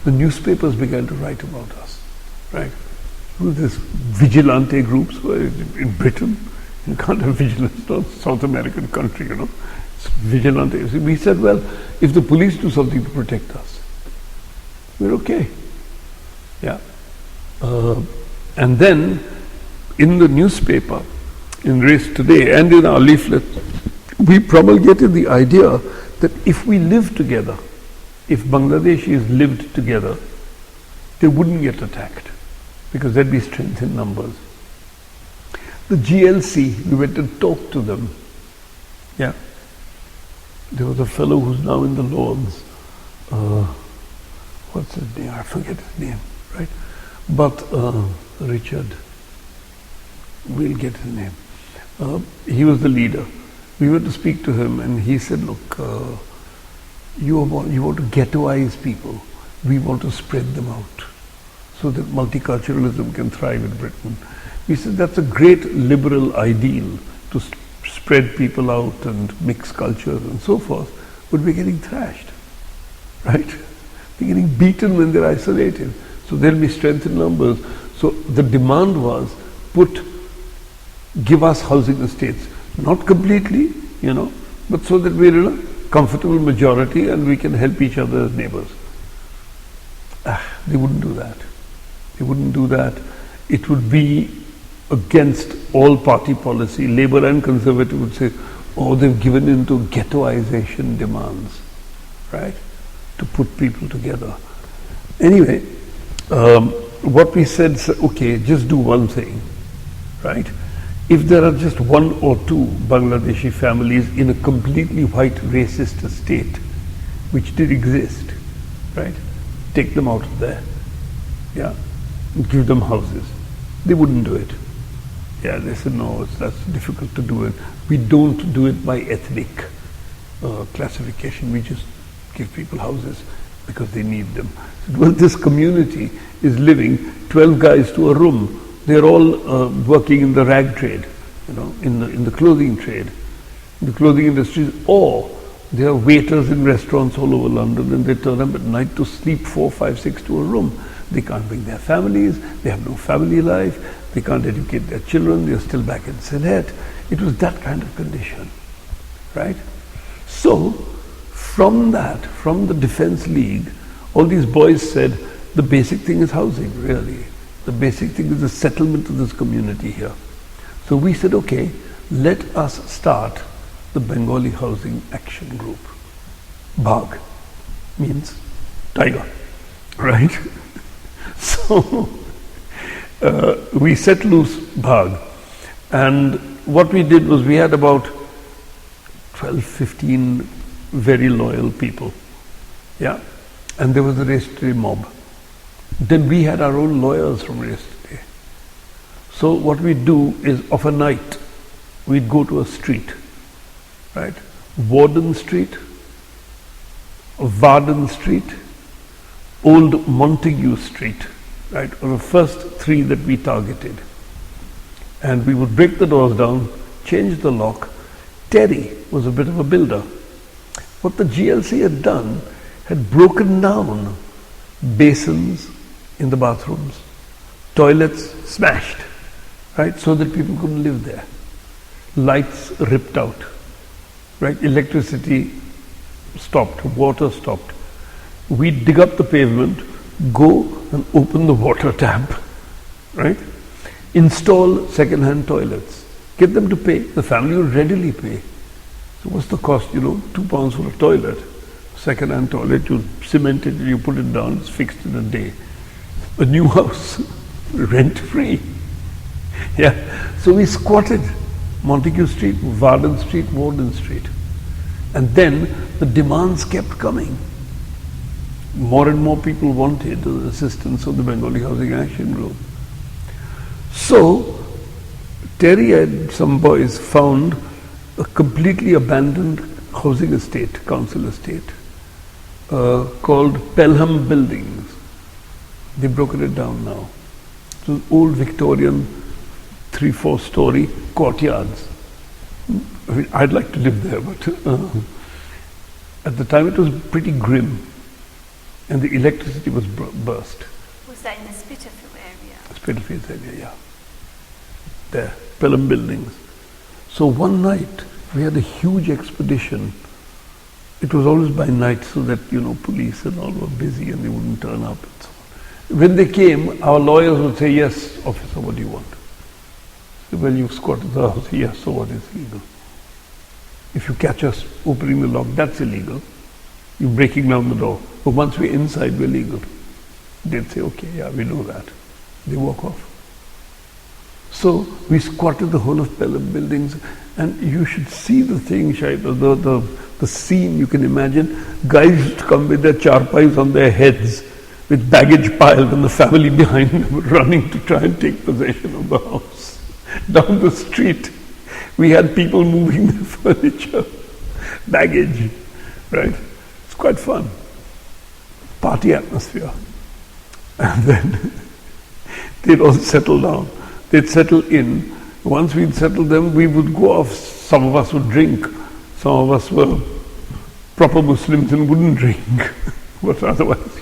the newspapers began to write about us, right? With this vigilante groups in Britain. You can't have vigilance, it's not a South American country, It's vigilante. We said, well, if the police do something to protect us, we're okay. Yeah. And then in the newspaper, in Race Today and in our leaflet, we promulgated the idea that if we live together, if Bangladeshis lived together, they wouldn't get attacked because there'd be strength in numbers. The GLC, we went and talked to them. Yeah. There was a fellow who's now in the Lords. What's his name? I forget his name, right? But Richard, we'll get his name. He was the leader. We went to speak to him and he said, look, you want to ghettoize people. We want to spread them out so that multiculturalism can thrive in Britain. We said that's a great liberal ideal to spread people out and mix cultures and so forth, but we're getting thrashed, right? They're getting beaten when they're isolated. So there'll be strength in numbers. So the demand was give us housing estates. Not completely, but so that we're in a comfortable majority and we can help each other as neighbors. They wouldn't do that. They wouldn't do that. It would be against all party policy. Labour and Conservative would say, oh, they've given in to ghettoization demands, right? To put people together. Anyway, what we said, okay, just do one thing, right? If there are just one or two Bangladeshi families in a completely white racist estate, which did exist, right? Take them out of there, yeah, and give them houses. They wouldn't do it. Yeah, they said, no, that's difficult to do it. We don't do it by ethnic classification. We just give people houses because they need them. Well, this community is living 12 guys to a room. They're all working in the rag trade, in the clothing trade, in the clothing industries, or they are waiters in restaurants all over London and they turn up at night to sleep 4, 5, 6 to a room. They can't bring their families, they have no family life, they can't educate their children, they're still back in Sylhet. It was that kind of condition, right? So, from the Defence League, all these boys said, the basic thing is housing, really. The basic thing is the settlement of this community here. So we said, okay, let us start the Bengali Housing Action Group. BHAG means tiger, right? So we set loose BHAG, and what we did was we had about 12, 15 very loyal people, yeah, and there was a Race Today mob. Then we had our own lawyers from Race Today. So what we'd do is, of a night, we'd go to a street, right? Warden Street, Varden Street, Old Montague Street, right, were the first three that we targeted. And we would break the doors down, change the lock. Terry was a bit of a builder. What the GLC had done had broken down basins in the bathrooms, toilets smashed, right, so that people couldn't live there. Lights ripped out, right, electricity stopped, water stopped. We'd dig up the pavement, go and open the water tap, right? Install second-hand toilets, get them to pay. The family would readily pay. So what's the cost? £2 for a toilet, second-hand toilet, you cement it, you put it down, it's fixed in a day. A new house, rent-free. Yeah. So we squatted Montague Street, Varden Street, Warden Street. And then the demands kept coming. More and more people wanted the assistance of the Bengali Housing Action Group. So Terry and some boys found a completely abandoned housing estate, council estate, called Pelham Buildings. They've broken it down now. It was old Victorian 3-4 story courtyards. I mean, I'd like to live there, but at the time it was pretty grim. and the electricity was burst. Was that in the Spitalfield area? Spitalfields area, yeah. There, Pelham buildings. So one night, we had a huge expedition. It was always by night so that, police and all were busy and they wouldn't turn up and so on. When they came, our lawyers would say, yes, officer, what do you want? So, well, you've squatted the house. Yes, so what is illegal? If you catch us opening the lock, that's illegal. You're breaking down the door. But once we're inside, we're legal. They'd say, okay, yeah, we know that. They walk off. So we squatted the whole of Pelham buildings, and you should see the thing, the scene you can imagine. Guys used to come with their charpais on their heads, with baggage piled, and the family behind them running to try and take possession of the house. Down the street, we had people moving their furniture, baggage, right? It's quite fun. Party atmosphere. And then they'd all settle down. They'd settle in. Once we'd settled them, we would go off. Some of us would drink. Some of us were proper Muslims and wouldn't drink. But otherwise,